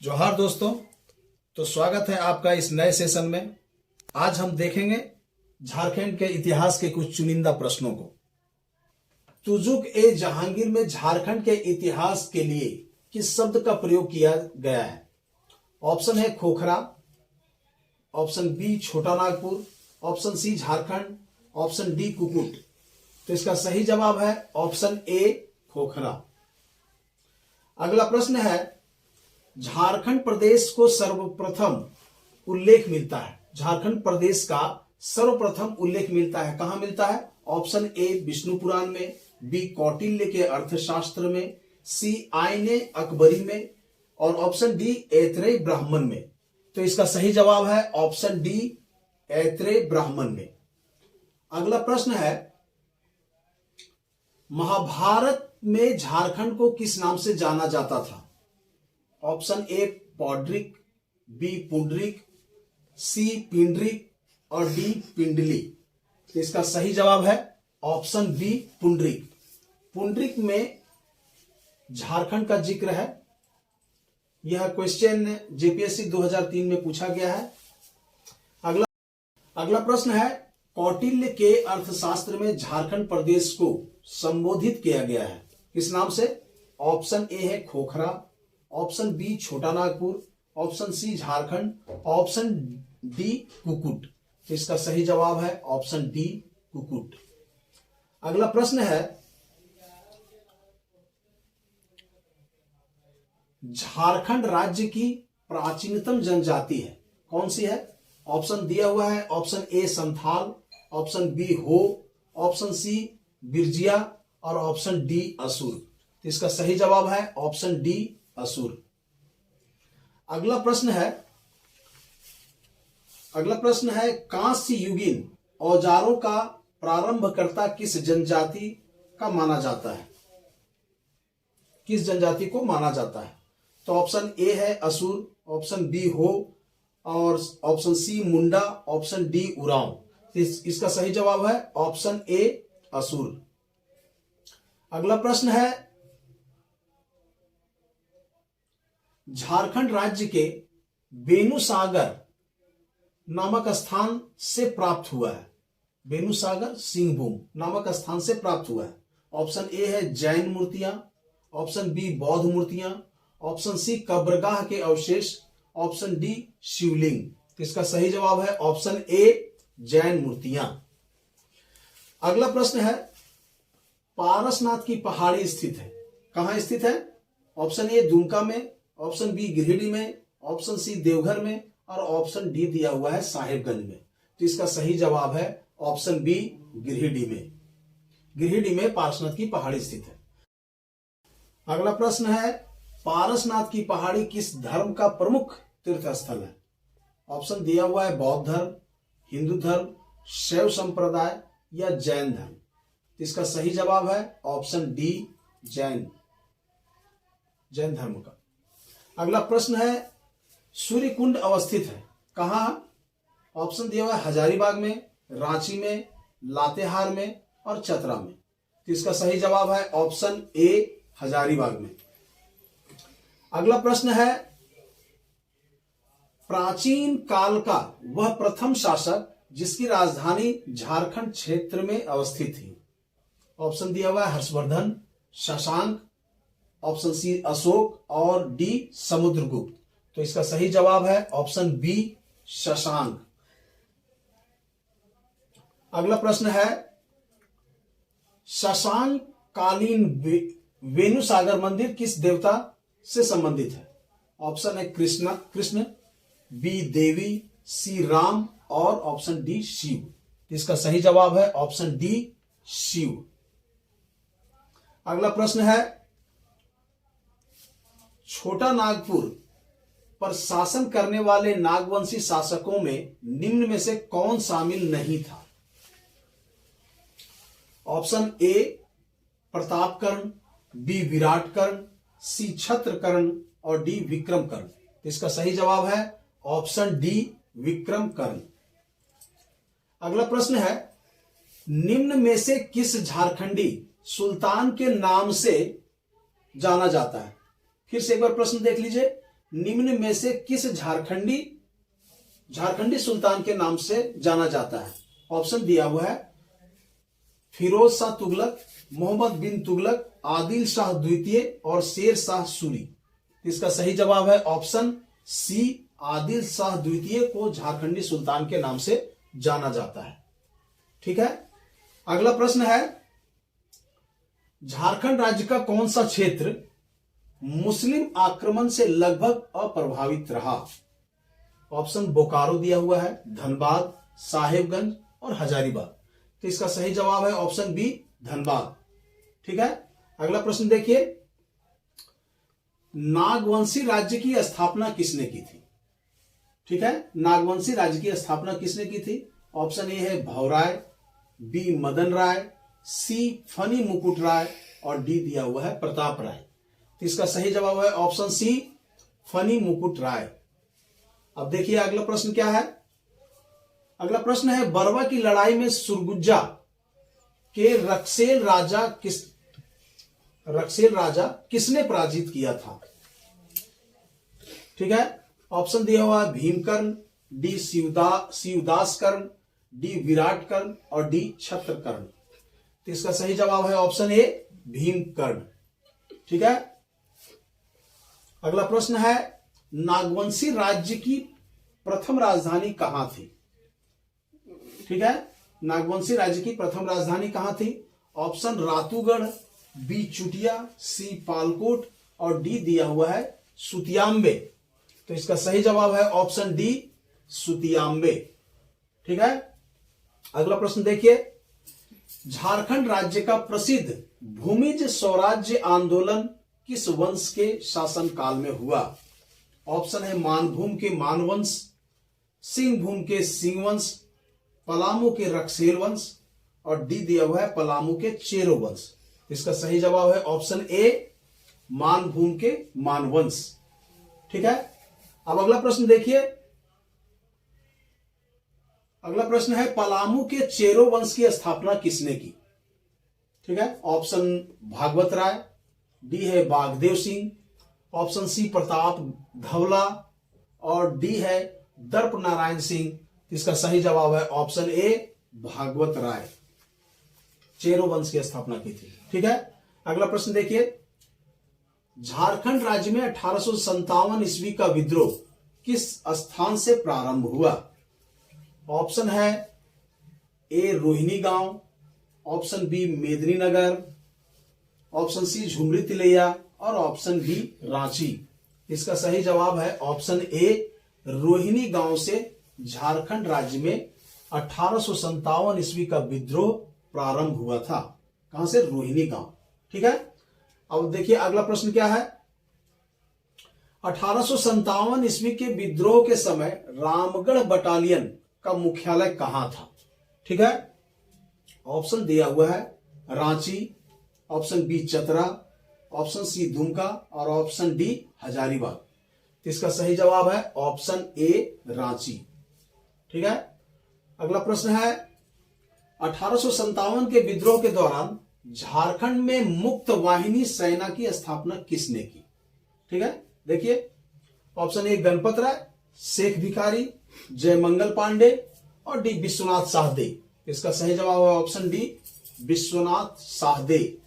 जोहार दोस्तों। तो स्वागत है आपका इस नए सेशन में। आज हम देखेंगे झारखंड के इतिहास के कुछ चुनिंदा प्रश्नों को। तुजुक ए जहांगीर में झारखंड के इतिहास के लिए किस शब्द का प्रयोग किया गया है? ऑप्शन है Khokhra, option B Chota Nagpur, option C Jharkhand, option D Kukut. तो इसका सही जवाब है ऑप्शन ए खोखरा। अगला प्रश्न है, झारखंड प्रदेश को सर्वप्रथम उल्लेख मिलता है, झारखंड प्रदेश का सर्वप्रथम उल्लेख मिलता है, कहां मिलता है? ऑप्शन ए विष्णु पुराण में, बी कौटिल्य के अर्थशास्त्र में, सी आईने अकबरी में और ऑप्शन डी ऐत्रेय ब्राह्मण में। तो इसका सही जवाब है ऑप्शन डी ऐत्रेय ब्राह्मण में। अगला प्रश्न है, महाभारत में झारखंड को किस नाम से जाना जाता था? ऑप्शन ए पौड्रिक, बी पुंडरिक, सी पिंडरिक और डी पिंडली। तो इसका सही जवाब है ऑप्शन बी पुंडरिक। पुंडरिक में झारखंड का जिक्र है। यह क्वेश्चन जेपीएससी 2003 में पूछा गया है। अगला प्रश्न है, कौटिल्य के अर्थशास्त्र में झारखंड प्रदेश को संबोधित किया गया है, किस नाम से? ऑप्शन ए है Khokhra, option B Chota Nagpur, option C Jharkhand, option D Kukut. तो इसका सही जवाब है ऑप्शन डी कुकुट। अगला प्रश्न है, झारखंड राज्य की प्राचीनतम जनजाति है, कौन सी है? ऑप्शन दिया हुआ है, option A Santhal, option B Ho, option C Birjia और ऑप्शन डी असुर। तो इसका सही जवाब है ऑप्शन डी असुर। अगला प्रश्न है कांस्य युगीन औजारों का प्रारंभकर्ता किस जनजाति का माना जाता है, किस जनजाति को माना जाता है? तो ऑप्शन ए है असुर, ऑप्शन बी हो और ऑप्शन सी मुंडा, ऑप्शन डी उरांव। इसका सही जवाब है ऑप्शन ए असुर। अगला प्रश्न है, झारखंड राज्य के बेनुसागर नामक स्थान से प्राप्त हुआ है, बेनुसागर सिंहभूम नामक स्थान से प्राप्त हुआ है। ऑप्शन ए है जैन मूर्तियां, ऑप्शन बी बौद्ध मूर्तियां, ऑप्शन सी कब्रगाह के अवशेष, ऑप्शन डी शिवलिंग। तो इसका सही जवाब है ऑप्शन ए जैन मूर्तियां। अगला प्रश्न है, पारसनाथ की पहाड़ी स्थित है, कहां स्थित है? ऑप्शन ए दुमका में, ऑप्शन बी गिरिडीह में, ऑप्शन सी देवघर में और ऑप्शन डी दिया हुआ है साहेबगंज में। तो इसका सही जवाब है ऑप्शन बी गिरिडीह में। गिरिडीह में पारसनाथ की पहाड़ी स्थित है। अगला प्रश्न है, पारसनाथ की पहाड़ी किस धर्म का प्रमुख तीर्थ स्थल है? ऑप्शन दिया हुआ है बौद्ध धर्म, हिंदू धर्म, शैव संप्रदाय या जैन धर्म। इसका सही जवाब है ऑप्शन डी जैन धर्म का। अगला प्रश्न है, सूर्य कुंड अवस्थित है कहां? ऑप्शन दिया हुआ है हजारीबाग में, रांची में, लातेहार में और चतरा में। तो इसका सही जवाब है ऑप्शन ए हजारीबाग में। अगला प्रश्न है, प्राचीन काल का वह प्रथम शासक जिसकी राजधानी झारखंड क्षेत्र में अवस्थित थी। ऑप्शन दिया हुआ है हर्षवर्धन, शशांक, ऑप्शन सी अशोक और डी समुद्रगुप्त। तो इसका सही जवाब है ऑप्शन बी शशांक। अगला प्रश्न है, शशांक कालीन वेणुसागर मंदिर किस देवता से संबंधित है? ऑप्शन है कृष्ण, बी देवी, सी राम और ऑप्शन डी शिव। इसका सही जवाब है ऑप्शन डी शिव। अगला प्रश्न है, छोटा नागपुर पर शासन करने वाले नागवंशी शासकों में निम्न में से कौन शामिल नहीं था? ऑप्शन ए प्रतापकर्ण, बी विराटकर्ण, सी छत्रकर्ण और डी विक्रमकर्ण। इसका सही जवाब है ऑप्शन डी विक्रमकर्ण। अगला प्रश्न है, निम्न में से किस झारखंडी सुल्तान के नाम से जाना जाता है? फिर से एक बार प्रश्न देख लीजिए। निम्न में से किस झारखंडी सुल्तान के नाम से जाना जाता है? ऑप्शन दिया हुआ है फिरोज शाह तुगलक, मोहम्मद बिन तुगलक, आदिल शाह द्वितीय और शेर शाह सूरी। इसका सही जवाब है ऑप्शन सी, आदिल शाह द्वितीय को झारखंडी सुल्तान के नाम से जाना जाता है। ठीक है, अगला प्रश्न है झारखंड राज्य का कौन सा क्षेत्र मुस्लिम आक्रमण से लगभग अप्रभावित रहा? ऑप्शन बोकारो दिया हुआ है, धनबाद, साहेबगंज और हजारीबाग। तो इसका सही जवाब है ऑप्शन बी, धनबाद। ठीक है, अगला प्रश्न देखिए, नागवंशी राज्य की स्थापना किसने की थी? ठीक है, नागवंशी राज्य की स्थापना किसने की थी? ऑप्शन ए है भवराय, बी मदन राय, सी फनी मुकुट राय और डी दिया हुआ है प्रताप राय। तो इसका सही जवाब है ऑप्शन सी, फनी मुकुट राय। अब देखिए अगला प्रश्न क्या है। अगला प्रश्न है बरवा की लड़ाई में सुरगुजा के रक्सेल राजा किसने पराजित किया था? ठीक है, ऑप्शन दिया हुआ है भीमकर्ण, डी शिवदास कर्ण, डी विराट कर्ण और डी छत्रकर्ण। तो इसका सही जवाब है ऑप्शन ए, भीमकर्ण। ठीक है, अगला प्रश्न है नागवंशी राज्य की प्रथम राजधानी कहां थी? ठीक है, नागवंशी राज्य की प्रथम राजधानी कहां थी? ऑप्शन रातूगढ़, बी चुटिया, सी पालकोट और डी दिया हुआ है सुतियाम्बे। तो इसका सही जवाब है ऑप्शन डी, सुतियाम्बे। ठीक है, अगला प्रश्न देखिए, झारखंड राज्य का प्रसिद्ध भूमिज स्वराज्य आंदोलन किस वंश के शासनकाल में हुआ? ऑप्शन है मानभूम के मानवंश, सिंहभूम के सिंह वंश, पलामू के रक्सेल वंश और डी दिया हुआ है पलामू के चेरो वंश। इसका सही जवाब है ऑप्शन ए, मानभूम के मानवंश। ठीक है, अब अगला प्रश्न देखिए, अगला प्रश्न है पलामू के चेरो वंश की स्थापना किसने की? ठीक है, ऑप्शन भागवत राय, डी है बागदेव सिंह, ऑप्शन सी प्रताप धवला और डी है दर्प नारायण सिंह। इसका सही जवाब है ऑप्शन ए, भागवत राय, चेरो वंश की स्थापना की थी। ठीक है, अगला प्रश्न देखिए, झारखंड राज्य में 1857 ईस्वी का विद्रोह किस स्थान से प्रारंभ हुआ? ऑप्शन है ए रोहिणी गांव, option B Medininagar, option C Jhumri Telaiya और ऑप्शन बी रांची। इसका सही जवाब है ऑप्शन ए, रोहिणी गांव से झारखंड राज्य में 1857 ईस्वी का विद्रोह प्रारंभ हुआ था। कहां से? रोहिणी गांव। ठीक है, अब देखिए अगला प्रश्न क्या है। 1857 ईस्वी के विद्रोह के समय रामगढ़ बटालियन का मुख्यालय कहां था? ठीक है, ऑप्शन दिया हुआ है Ranchi, option B Chatra, option C Dumka और ऑप्शन डी हजारीबाग। इसका सही जवाब है ऑप्शन ए, रांची। ठीक है, अगला प्रश्न है 1857 के विद्रोह के दौरान झारखंड में मुक्त वाहिनी सेना की स्थापना किसने की? ठीक है, देखिए ऑप्शन ए गणपत राय, शेख भिखारी, जयमंगल पांडे और डी विश्वनाथ साहदे। इसका सही जवाब है ऑप्शन डी, विश्वनाथ साहदे।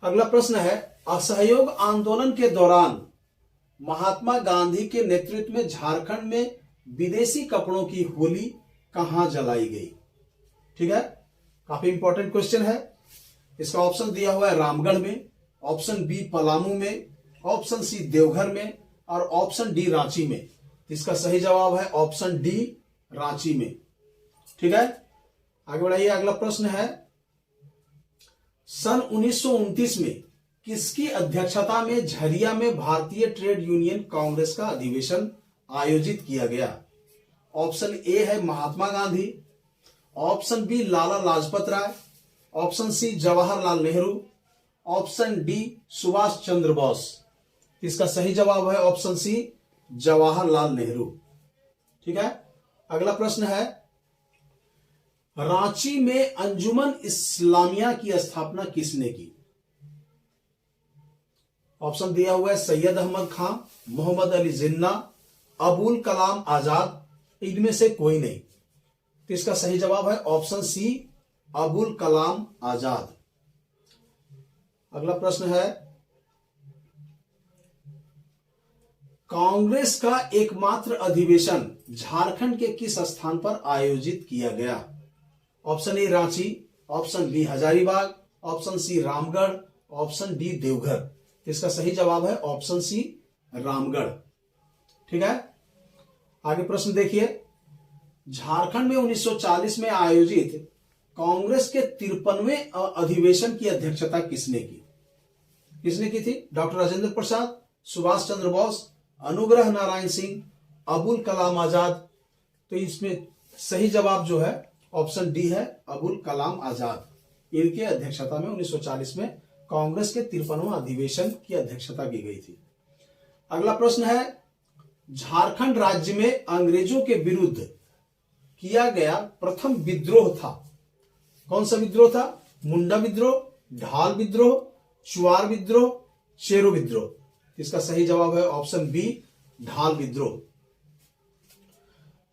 अगला प्रश्न है असहयोग आंदोलन के दौरान महात्मा गांधी के नेतृत्व में झारखंड में विदेशी कपड़ों की होली कहां जलाई गई? ठीक है, काफी इंपॉर्टेंट क्वेश्चन है। इसका ऑप्शन दिया हुआ है रामगढ़ में, ऑप्शन बी पलामू में, ऑप्शन सी देवघर में और ऑप्शन डी रांची में। इसका सही जवाब है ऑप्शन डी, रांची में। ठीक है, आगे बढ़ाइए। अगला प्रश्न है सन 1929 में किसकी अध्यक्षता में झरिया में भारतीय ट्रेड यूनियन कांग्रेस का अधिवेशन आयोजित किया गया? ऑप्शन ए है Mahatma Gandhi, option B Lala Lajpat Rai, option C Jawaharlal Nehru, option D Subhash Chandra Bose. इसका सही जवाब है ऑप्शन सी, जवाहरलाल नेहरू। ठीक है, अगला प्रश्न है रांची में अंजुमन इस्लामिया की स्थापना किसने की? ऑप्शन दिया हुआ है सैयद अहमद खान, मोहम्मद अली जिन्ना, अबुल कलाम आजाद, इनमें से कोई नहीं। तो इसका सही जवाब है ऑप्शन सी, अबुल कलाम आजाद। अगला प्रश्न है, कांग्रेस का एकमात्र अधिवेशन झारखंड के किस स्थान पर आयोजित किया गया? Option A Ranchi, option B Hazaribagh, option C Ramgarh, option D Deoghar. इसका सही जवाब है ऑप्शन सी, रामगढ़। ठीक है, आगे प्रश्न देखिए, झारखंड में 1940 में आयोजित कांग्रेस के 53वें अधिवेशन की अध्यक्षता किसने की? किसने की थी? डॉक्टर राजेंद्र प्रसाद, सुभाष चंद्र बोस, अनुग्रह नारायण सिंह, अबुल कलाम आजाद। तो इसमें सही जवाब जो है ऑप्शन डी है, अबुल कलाम आजाद। इनके अध्यक्षता में 1940 में कांग्रेस के 53वां अधिवेशन की अध्यक्षता की गई थी। अगला प्रश्न है, झारखंड राज्य में अंग्रेजों के विरुद्ध किया गया प्रथम विद्रोह था, कौन सा विद्रोह था? मुंडा विद्रोह, ढाल विद्रोह, चुआर विद्रोह, चेरो विद्रोह। इसका सही जवाब है ऑप्शन बी, ढाल विद्रोह।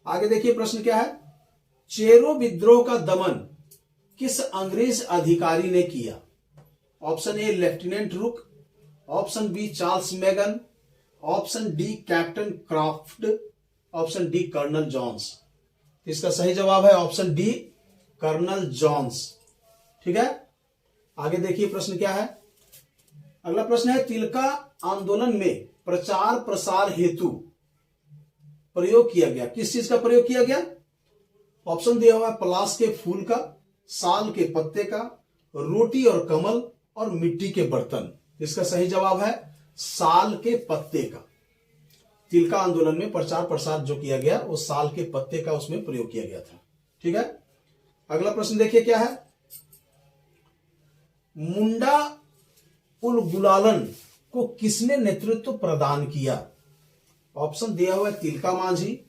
आगे देखिए प्रश्न क्या है, चेरो विद्रोह का दमन किस अंग्रेज अधिकारी ने किया? Option A lieutenant Rook, option B Charles Magan, option D captain Craft, option D colonel Johns. इसका सही जवाब है ऑप्शन डी, कर्नल जॉन्स। ठीक है, आगे देखिए प्रश्न क्या है। अगला प्रश्न है, तिलका आंदोलन में प्रचार प्रसार हेतु प्रयोग किया गया, किस चीज का प्रयोग किया गया? ऑप्शन दिया हुआ है पलाश के फूल का, साल के पत्ते का, रोटी और कमल, और मिट्टी के बर्तन। इसका सही जवाब है साल के पत्ते का। तिलका आंदोलन में प्रचार प्रसार जो किया गया वो साल के पत्ते का उसमें प्रयोग किया गया था। ठीक है, अगला प्रश्न देखिए क्या है, मुंडा उल गुलालन को किसने नेतृत्व प्रदान किया? ऑप्शन दिया हुआ है Tilka Manjhi,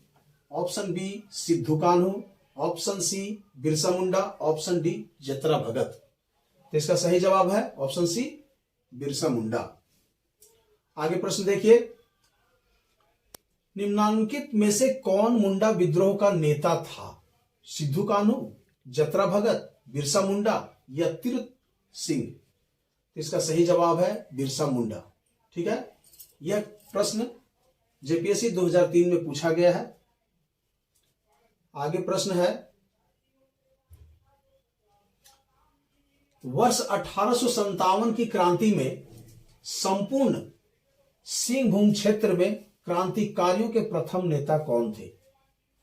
option B Sidhu Kanhu, option C Birsa Munda, option D Jatra Bhagat. तो इसका सही जवाब है ऑप्शन सी, बिरसा मुंडा। आगे प्रश्न देखिए, निम्नांकित में से कौन मुंडा विद्रोह का नेता था? सिद्धू कान्हू, जतरा भगत, बिरसा मुंडा या तीर्थ सिंह? इसका सही जवाब है बिरसा मुंडा। ठीक है, यह प्रश्न जेपीएससी 2003 में पूछा गया है। आगे प्रश्न है, वर्ष 1857 की क्रांति में संपूर्ण सिंहभूम क्षेत्र में क्रांतिकारियों के प्रथम नेता कौन थे?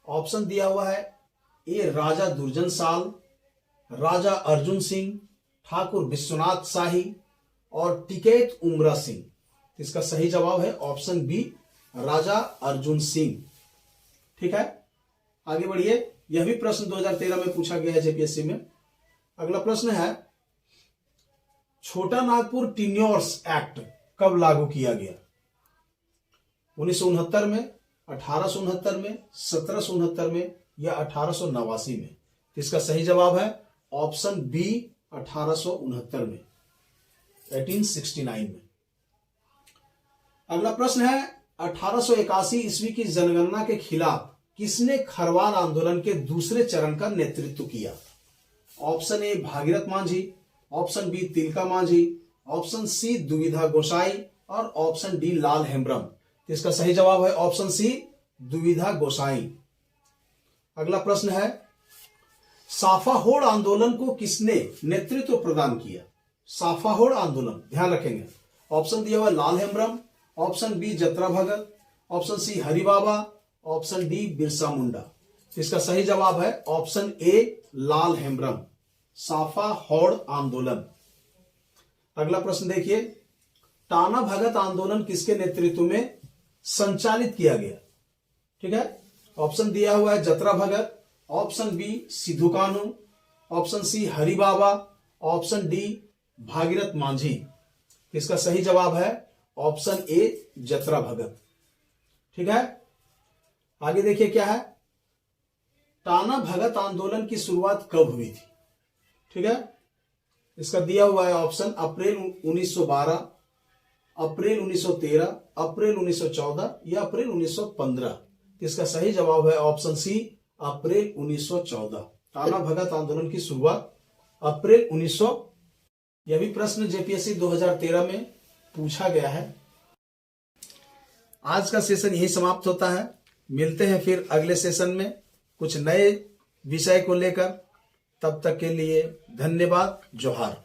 ऑप्शन दिया हुआ है ए राजा दुर्जन साल, राजा अर्जुन सिंह, ठाकुर विश्वनाथ शाही और टिकैत उमरा सिंह। इसका सही जवाब है ऑप्शन बी, राजा अर्जुन सिंह। ठीक है, आगे बढ़िए, यह भी प्रश्न 2013 में पूछा गया है जेपीएससी में। अगला प्रश्न है, छोटा नागपुर टिन्योर्स एक्ट कब लागू किया गया? 1969 में, 1869 में, 1769 में या 1889 में? इसका सही जवाब है ऑप्शन बी, 1869 में, 1869 में। अगला प्रश्न है, 1881 ईस्वी की जनगणना के खिलाफ किसने खरवार आंदोलन के दूसरे चरण का नेतृत्व किया? Option A Bhagirath Manjhi, option B Tilka Manjhi, option C Duvidha Gosai और ऑप्शन डी लाल हेम्ब्रम। इसका सही जवाब है ऑप्शन सी, दुविधा गोसाई। अगला प्रश्न है, साफाहोड़ आंदोलन को किसने नेतृत्व प्रदान किया? साफाहोड़ आंदोलन, ध्यान रखेंगे, ऑप्शन दिया हुआ Lal Hembram, option B Jatra Bhagat, option C Haribaba, option D Birsa Munda. इसका सही जवाब है ऑप्शन ए, लाल हेम्ब्रम, साफाहोड़ आंदोलन। अगला प्रश्न देखिए, टाना भगत आंदोलन किसके नेतृत्व में संचालित किया गया? ठीक है, ऑप्शन दिया हुआ है Jatra Bhagat, option B Sidhu Kanhu, option C Haribaba, option D Bhagirath Manjhi. इसका सही जवाब है ऑप्शन ए, जतरा भगत। ठीक है, आगे देखिए क्या है, टाना भगत आंदोलन की शुरुआत कब हुई थी? ठीक है, इसका दिया हुआ है ऑप्शन अप्रैल 1912, अप्रैल 1913, अप्रैल 1914 या अप्रैल 1915? इसका सही जवाब है ऑप्शन सी, अप्रैल 1914। काला भगत आंदोलन की शुरुआत अप्रैल 1900। यह भी प्रश्न जेपीएससी 2013 में पूछा गया है। आज का सेशन यही समाप्त होता है। मिलते हैं फिर अगले सेशन में कुछ नए विषय को लेकर। तब तक के लिए धन्यवाद। जोहार।